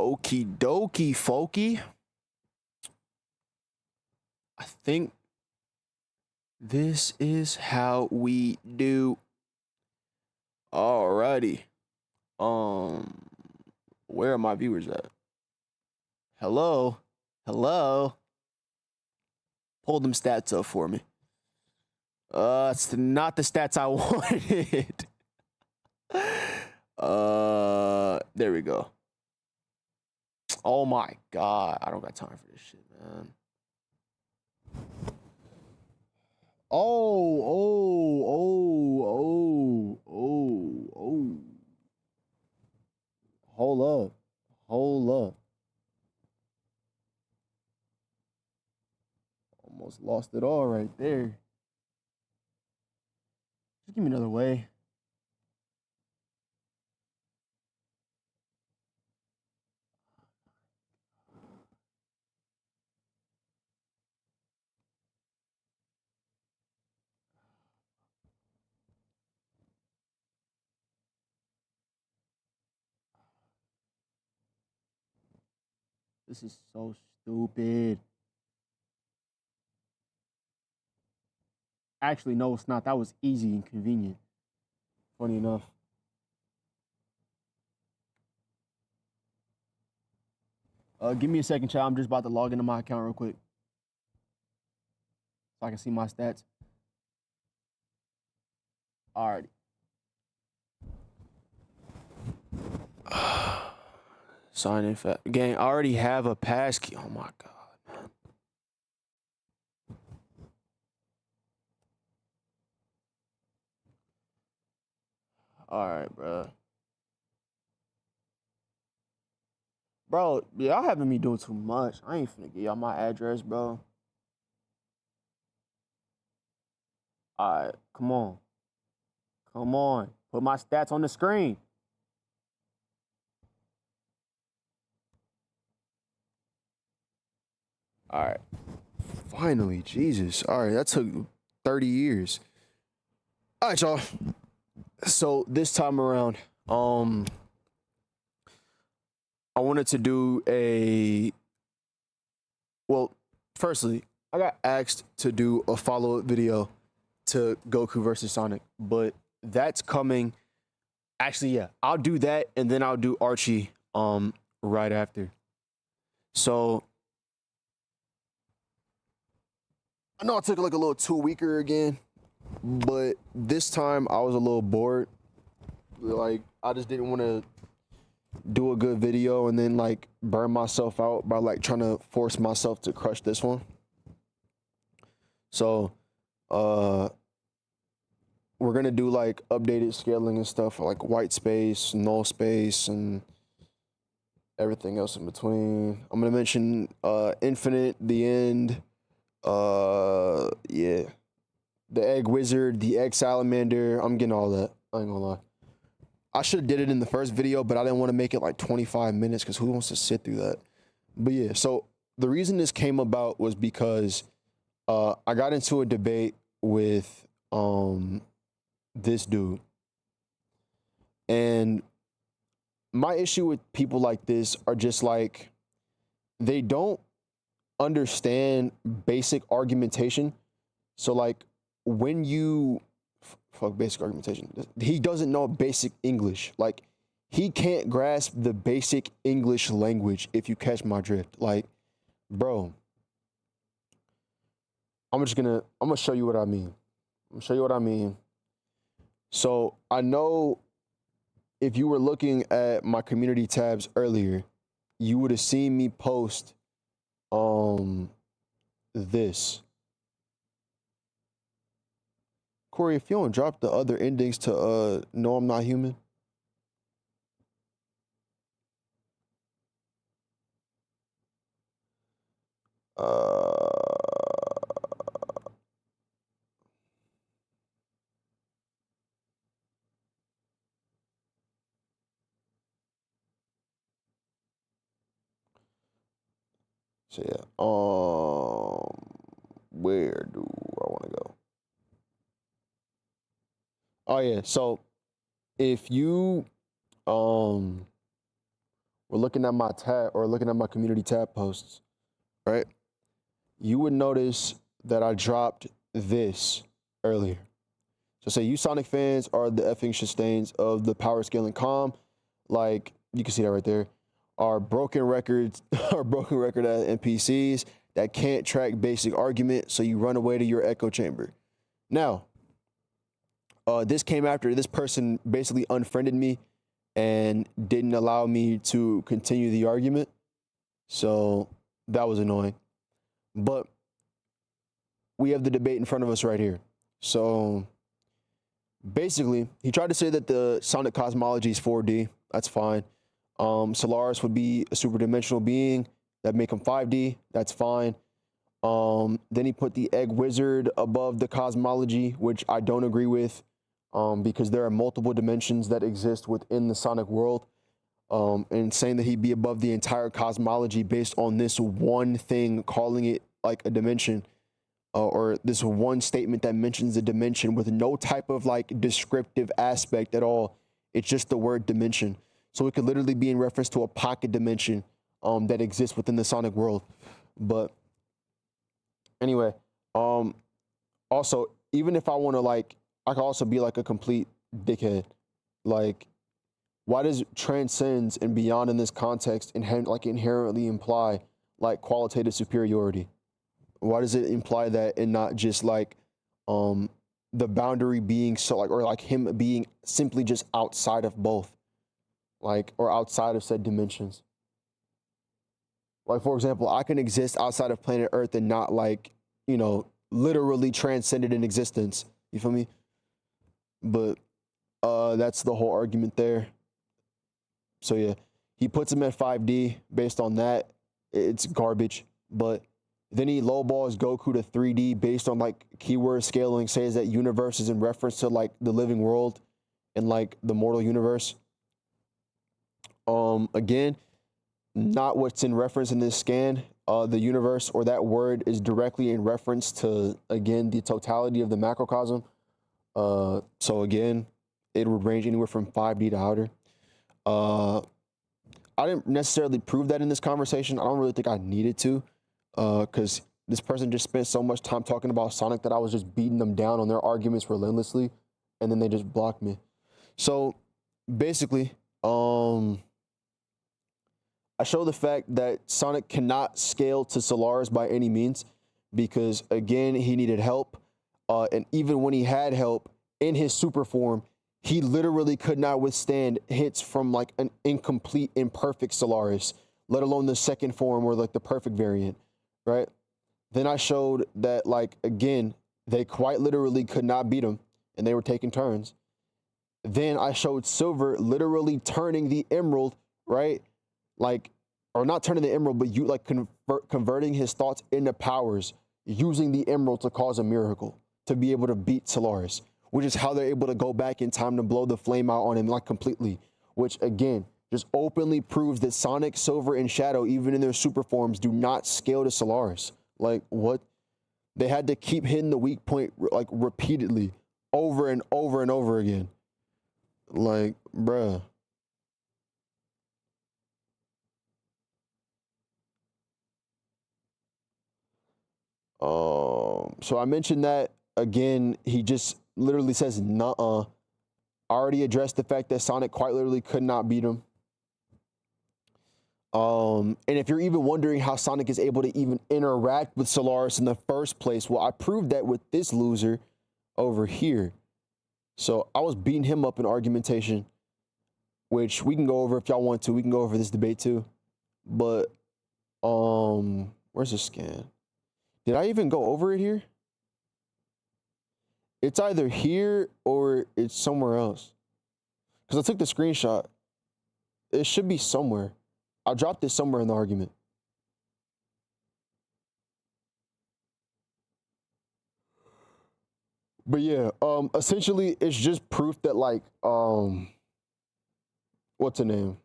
Okie dokie, folky. I think this is how we do. Alrighty. Where are my viewers at? Hello? Hello? Pull them stats up for me. It's not the stats I wanted. There we go. Oh my God. I don't got time for this shit, man. Oh. Hold up. Almost lost it all right there. Just give me another way. This is so stupid. Actually, no, it's not. That was easy and convenient. Funny enough. Give me a second, child. I'm just about to log into my account real quick so I can see my stats. Alrighty. Sign in. Gang, I already have a pass key. Oh my God, man. Alright, bro. Bro, y'all having me doing too much. I ain't finna get y'all my address, bro. Alright, come on. Come on. Put my stats on the screen. Alright. Finally, Jesus. Alright, that took 30 years. Alright, y'all. So this time around, I wanted to do well, firstly, I got asked to do a follow-up video to Goku versus Sonic, but that's coming. Actually, yeah, I'll do that, and then I'll do Archie right after. So I know I took like a little 2-weeker again, but this time I was a little bored. Like, I just didn't want to do a good video and then like burn myself out by like trying to force myself to crush this one. So we're gonna do like updated scaling and stuff, like white space, null space, and everything else in between. I'm gonna mention infinite, the end, yeah, the egg wizard, the egg salamander. I'm getting all that. I ain't gonna lie. I should have did it in the first video, but I didn't want to make it like 25 minutes because who wants to sit through that? But yeah, so the reason this came about was because I got into a debate with this dude. And my issue with people like this are just like, they don't understand basic argumentation. So like when you fuck basic argumentation. He doesn't know basic English. Like, he can't grasp the basic English language, if you catch my drift. Like, bro, I'm gonna show you what I mean. So I know if you were looking at my community tabs earlier, you would have seen me post this. Corey, if you don't drop the other endings to No, I'm Not Human. So yeah, where do I want to go? Oh yeah, so if you what were looking at my tab or looking at my community tab posts, right, you would notice that I dropped this earlier. So say you Sonic fans are the effing sustains of the power scaling calm. Like you can see that right there. Are broken records, are broken record at NPCs that can't track basic argument, so you run away to your echo chamber. Now, this came after this person basically unfriended me and didn't allow me to continue the argument. So that was annoying. But we have the debate in front of us right here. So basically, he tried to say that the Sonic cosmology is 4D. That's fine. Solaris would be a super dimensional being that make him 5D. That's fine. Then he put the egg wizard above the cosmology, which I don't agree with, because there are multiple dimensions that exist within the Sonic world. And saying that he'd be above the entire cosmology based on this one thing, calling it like a dimension, or this one statement that mentions a dimension with no type of like descriptive aspect at all. It's just the word dimension. So it could literally be in reference to a pocket dimension that exists within the Sonic world. But anyway, also, even if I want to like, I could also be like a complete dickhead. Like, why does transcends and beyond in this context inherently imply like qualitative superiority? Why does it imply that and not just like the boundary being so like, or like him being simply just outside of both, like, or outside of said dimensions? Like, for example, I can exist outside of planet Earth and not like, you know, literally transcended in existence. You feel me? But that's the whole argument there. So yeah, he puts him at 5D based on that. It's garbage. But then he lowballs Goku to 3D based on like keyword scaling, says that universe is in reference to like the living world and like the mortal universe. Again, not what's in reference in this scan. The universe or that word is directly in reference to, again, the totality of the macrocosm. So again, it would range anywhere from 5D to outer. I didn't necessarily prove that in this conversation. I don't really think I needed to, because this person just spent so much time talking about Sonic that I was just beating them down on their arguments relentlessly, and then they just blocked me. So basically, I show the fact that Sonic cannot scale to Solaris by any means, because again, he needed help. And even when he had help in his super form, he literally could not withstand hits from like an incomplete, imperfect Solaris, let alone the second form or like the perfect variant, right? Then I showed that, like, again, they quite literally could not beat him and they were taking turns. Then I showed Silver literally turning the emerald, right? Like, or not turning the emerald, but you like converting his thoughts into powers, using the emerald to cause a miracle, to be able to beat Solaris, which is how they're able to go back in time to blow the flame out on him like completely, which again, just openly proves that Sonic, Silver, and Shadow, even in their super forms, do not scale to Solaris. Like, what? They had to keep hitting the weak point like repeatedly over and over and over again. Like, bruh. So I mentioned that again, he just literally says, nuh-uh. I already addressed the fact that Sonic quite literally could not beat him. And if you're even wondering how Sonic is able to even interact with Solaris in the first place, well, I proved that with this loser over here. So I was beating him up in argumentation, which we can go over if y'all want to. We can go over this debate too. But where's the scan? Did I even go over it here? It's either here or it's somewhere else. Because I took the screenshot. It should be somewhere. I dropped this somewhere in the argument. But yeah, essentially it's just proof that like, what's the name?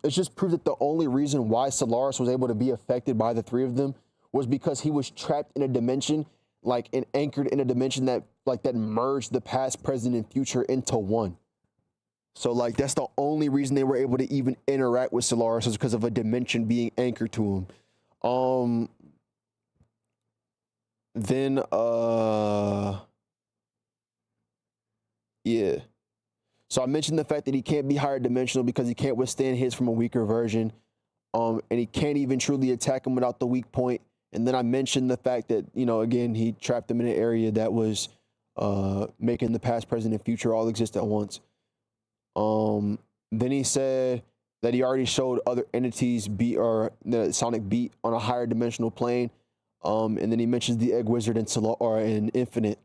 It's just proof that the only reason why Solaris was able to be affected by the three of them was because he was trapped in a dimension, like, and anchored in a dimension that, like, that merged the past, present, and future into one. So like that's the only reason they were able to even interact with Solaris was because of a dimension being anchored to him. Then yeah. So I mentioned the fact that he can't be higher dimensional because he can't withstand hits from a weaker version. And he can't even truly attack him without the weak point. And then I mentioned the fact that, you know, again, he trapped him in an area that was making the past, present, and future all exist at once. Then he said that he already showed other entities beat or the Sonic beat on a higher dimensional plane. And then he mentions the Egg Wizard in Infinite.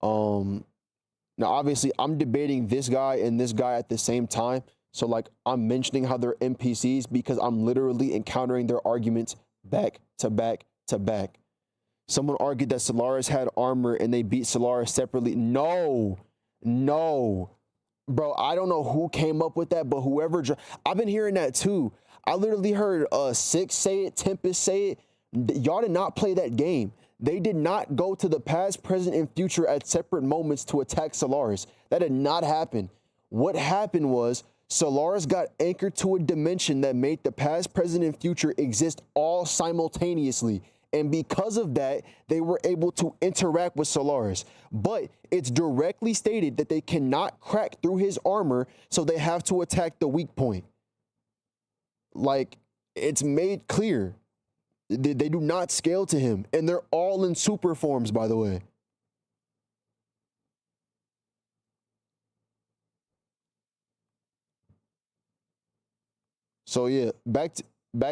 Now, obviously, I'm debating this guy and this guy at the same time. So, like, I'm mentioning how they're NPCs because I'm literally encountering their arguments back to back to back. Someone argued that Solaris had armor and they beat Solaris separately. No. Bro, I don't know who came up with that, but whoever... I've been hearing that, too. I literally heard Six say it, Tempest say it. Y'all did not play that game. They did not go to the past, present, and future at separate moments to attack Solaris. That did not happen. What happened was Solaris got anchored to a dimension that made the past, present, and future exist all simultaneously. And because of that, they were able to interact with Solaris. But it's directly stated that they cannot crack through his armor, so they have to attack the weak point. Like, it's made clear. They do not scale to him, and they're all in super forms, by the way. So yeah, back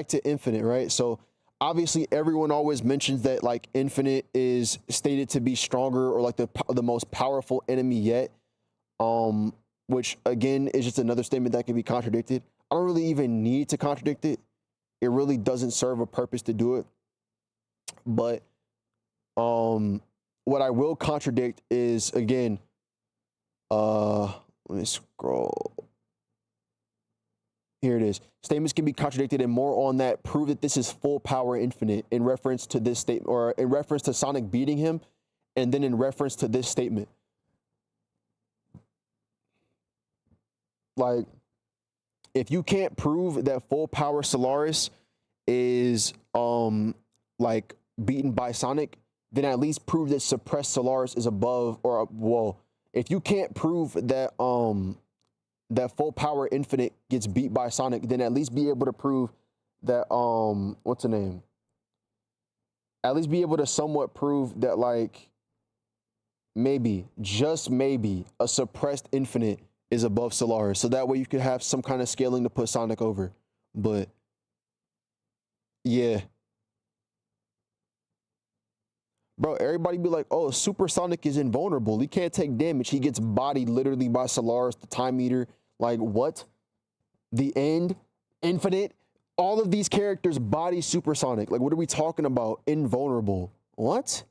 to Infinite, right? So obviously everyone always mentions that like Infinite is stated to be stronger or like the most powerful enemy yet, which again is just another statement that can be contradicted. I don't really even need to contradict it. It really doesn't serve a purpose to do it. But what I will contradict is, again, let me scroll. Here it is. Statements can be contradicted, and more on that, prove that this is full power Infinite in reference to this statement, or in reference to Sonic beating him, and then in reference to this statement. Like, if you can't prove that full power Solaris is like beaten by Sonic, then at least prove that suppressed Solaris is above, or well, if you can't prove that that full power Infinite gets beat by Sonic, then at least be able to prove that what's the name? At least be able to somewhat prove that, like, maybe, just maybe, a suppressed Infinite is above Solaris. So that way you could have some kind of scaling to put Sonic over. But yeah. Bro, everybody be like, oh, Super Sonic is invulnerable. He can't take damage. He gets bodied literally by Solaris, the Time Eater. Like, what? The End, Infinite, all of these characters body Super Sonic. Like, what are we talking about? Invulnerable. What?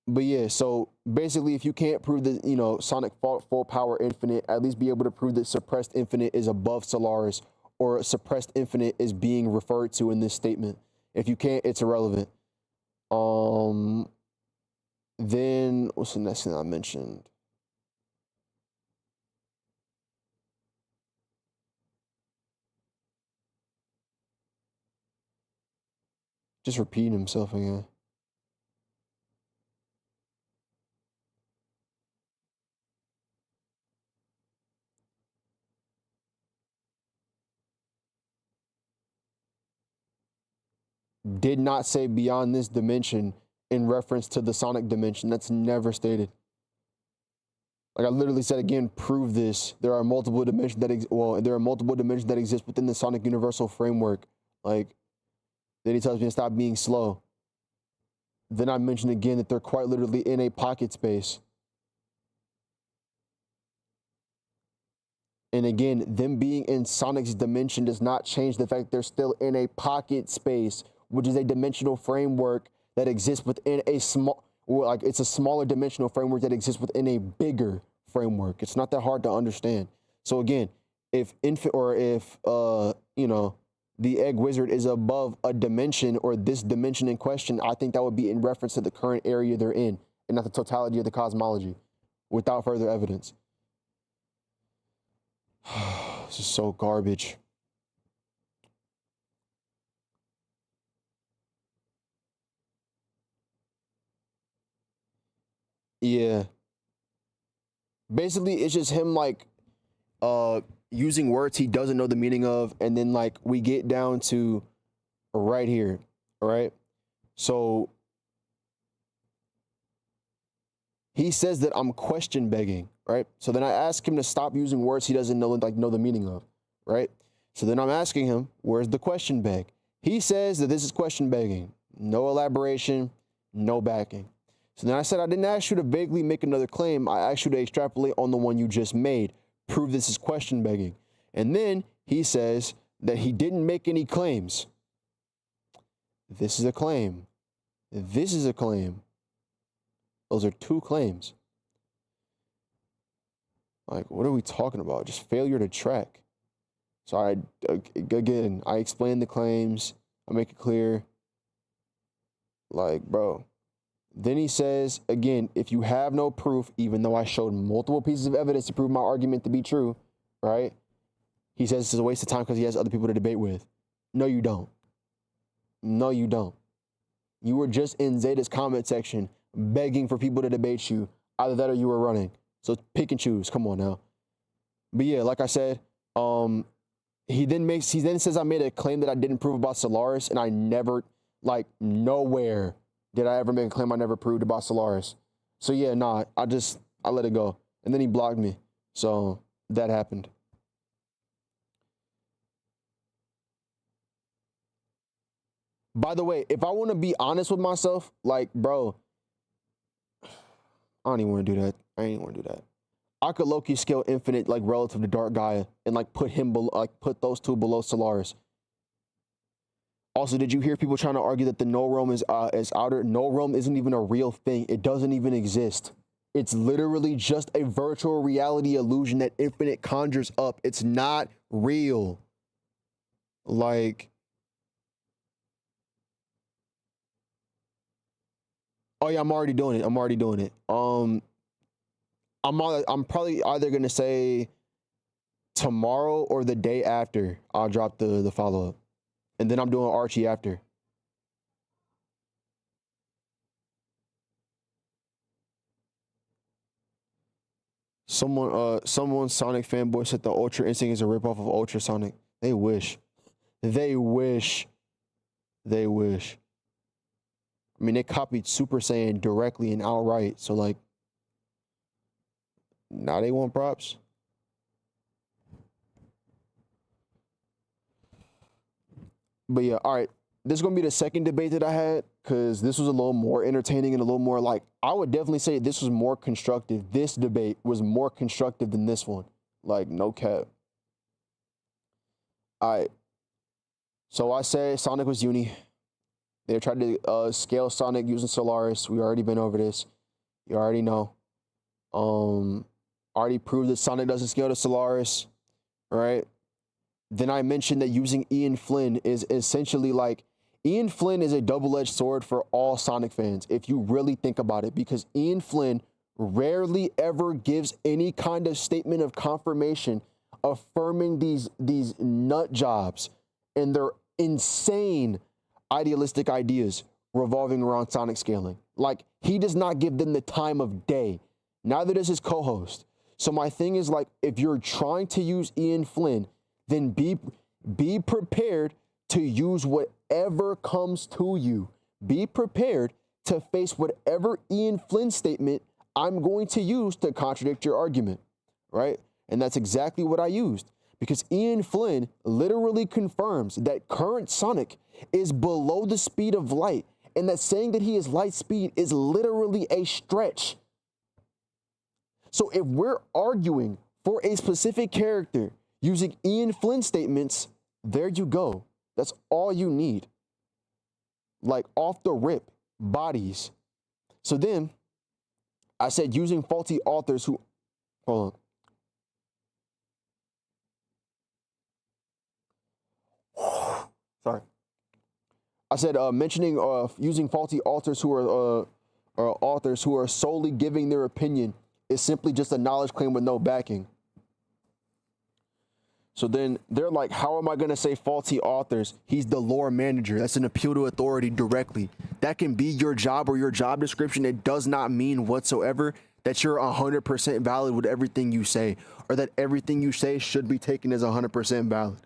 But yeah, so basically, if you can't prove that, you know, Sonic full power Infinite, at least be able to prove that suppressed Infinite is above Solaris, or suppressed Infinite is being referred to in this statement. If you can't, it's irrelevant. Then what's the next thing I mentioned? Just repeating himself again. Did not say beyond this dimension in reference to the Sonic dimension. That's never stated. Like I literally said again, prove this. There are multiple dimensions that there are multiple dimensions that exist within the Sonic universal framework. Like, then he tells me to stop being slow. Then I mentioned again that they're quite literally in a pocket space. And again, them being in Sonic's dimension does not change the fact they're still in a pocket space, which is a dimensional framework that exists within a small, or like it's a smaller dimensional framework that exists within a bigger framework. It's not that hard to understand. So again, if you know, the Egg Wizard is above a dimension or this dimension in question, I think that would be in reference to the current area they're in and not the totality of the cosmology without further evidence. This is so garbage. Yeah. Basically, it's just him like using words he doesn't know the meaning of, and then like we get down to right here, all right? So he says that I'm question begging, right? So then I ask him to stop using words he doesn't know the meaning of, right? So then I'm asking him, where's the question beg? He says that this is question begging. No elaboration, no backing. So then I said, I didn't ask you to vaguely make another claim. I asked you to extrapolate on the one you just made. Prove this is question begging. And then he says that he didn't make any claims. This is a claim. This is a claim. Those are two claims. Like, what are we talking about? Just failure to track. So I explain the claims. I make it clear. Like, bro. Then he says, again, if you have no proof, even though I showed multiple pieces of evidence to prove my argument to be true, right? He says it's a waste of time because he has other people to debate with. No, you don't. No, you don't. You were just in Zeta's comment section begging for people to debate you. Either that or you were running. So pick and choose. Come on now. But yeah, like I said, he then says I made a claim that I didn't prove about Solaris, and I never, like, nowhere did I ever make a claim I never proved about Solaris. So yeah, nah, I let it go. And then he blocked me. So that happened. By the way, if I want to be honest with myself, like, bro, I don't even want to do that. I ain't want to do that. I could low-key scale Infinite, like, relative to Dark Gaia and, like, put him below, like, put those two below Solaris. Also, did you hear people trying to argue that the null realm is outer? Null realm isn't even a real thing. It doesn't even exist. It's literally just a virtual reality illusion that Infinite conjures up. It's not real. Like, oh yeah, I'm already doing it. I'm already doing it. I'm probably either gonna say tomorrow or the day after I'll drop the follow-up. And then I'm doing Archie after. Someone Sonic fanboy said the Ultra Instinct is a ripoff of Ultra Sonic. They wish. They wish. They wish. I mean, they copied Super Saiyan directly and outright. So, like, now they want props. But yeah, all right. This is going to be the second debate that I had because this was a little more entertaining and a little more, like, I would definitely say this was more constructive. This debate was more constructive than this one. Like, no cap. All right. So I say Sonic was uni. They tried to scale Sonic using Solaris. We already been over this. You already know. Already proved that Sonic doesn't scale to Solaris, right? Then I mentioned that using Ian Flynn is essentially like, Ian Flynn is a double-edged sword for all Sonic fans, if you really think about it, because Ian Flynn rarely ever gives any kind of statement of confirmation affirming these nut jobs and their insane idealistic ideas revolving around Sonic scaling. Like, he does not give them the time of day. Neither does his co-host. So my thing is, like, if you're trying to use Ian Flynn, then be prepared to use whatever comes to you. Be prepared to face whatever Ian Flynn statement I'm going to use to contradict your argument, right? And that's exactly what I used, because Ian Flynn literally confirms that current Sonic is below the speed of light, and that saying that he is light speed is literally a stretch. So if we're arguing for a specific character using Ian Flynn statements, there you go. That's all you need. Like, off the rip, bodies. So then I said using faulty authors who, hold on. Sorry. I said mentioning using faulty authors who are solely giving their opinion is simply just a knowledge claim with no backing. So then they're like, how am I going to say faulty authors? He's the lore manager. That's an appeal to authority directly. That can be your job or your job description. It does not mean whatsoever that you're 100% valid with everything you say, or that everything you say should be taken as 100% valid.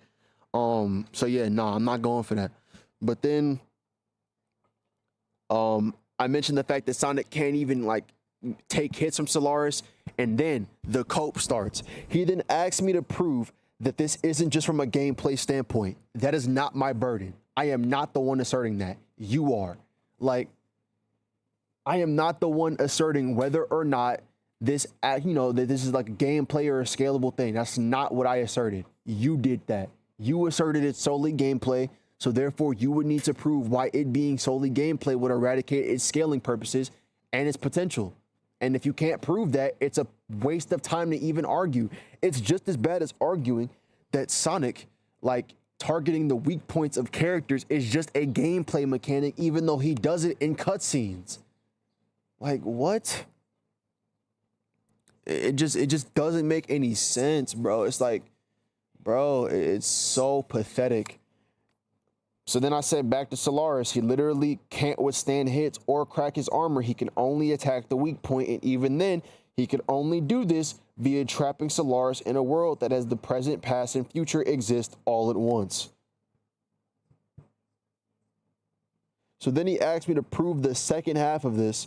So yeah, nah, I'm not going for that. But then I mentioned the fact that Sonic can't even like take hits from Solaris, and then the cope starts. He then asks me to prove that this isn't just from a gameplay standpoint. That is not my burden. I am not the one asserting that. You are. Like, I am not the one asserting whether or not this, you know, that this is like a gameplay or a scalable thing. That's not what I asserted. You did that. You asserted it's solely gameplay, so therefore you would need to prove why it being solely gameplay would eradicate its scaling purposes and its potential. And if you can't prove that, it's a waste of time to even argue. It's just as bad as arguing that Sonic, like, targeting the weak points of characters is just a gameplay mechanic, even though he does it in cutscenes. Like, what? It just doesn't make any sense, bro. It's like, bro, it's so pathetic. So then I said back to Solaris, he literally can't withstand hits or crack his armor. He can only attack the weak point, and even then, he can only do this via trapping Solaris in a world that has the present, past, and future exist all at once. So then he asked me to prove the second half of this,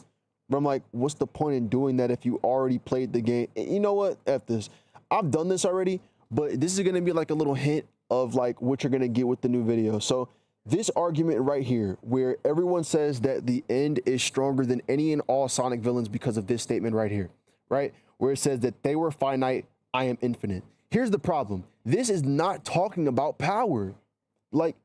but I'm like, what's the point in doing that if you already played the game? And you know what? F this. I've done this already, but this is going to be like a little hint of like what you're going to get with the new video. So this argument right here, where everyone says that the end is stronger than any and all Sonic villains because of this statement right here, right? Where it says that they were finite, I am infinite. Here's the problem. This is not talking about power. Like,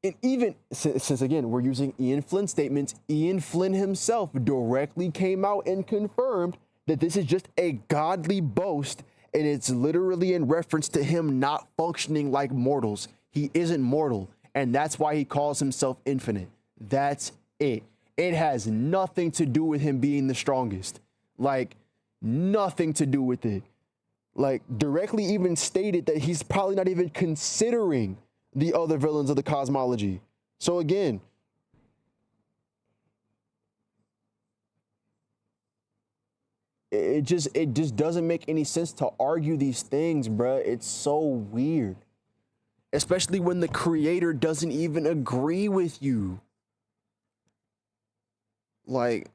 and even since again, we're using Ian Flynn statements, Ian Flynn himself directly came out and confirmed that this is just a godly boast, and it's literally in reference to him not functioning like mortals. He isn't mortal. And that's why he calls himself infinite. That's it. It has nothing to do with him being the strongest. Like, nothing to do with it. Like, directly even stated that he's probably not even considering the other villains of the cosmology. So again, it just doesn't make any sense to argue these things, bruh. It's so weird. Especially when the creator doesn't even agree with you. Like,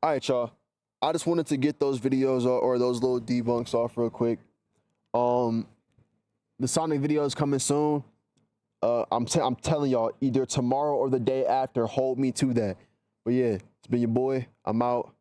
all right, y'all. I just wanted to get those videos or those little debunks off real quick. The Sonic video is coming soon. I'm telling y'all, either tomorrow or the day after, hold me to that. But yeah, it's been your boy. I'm out.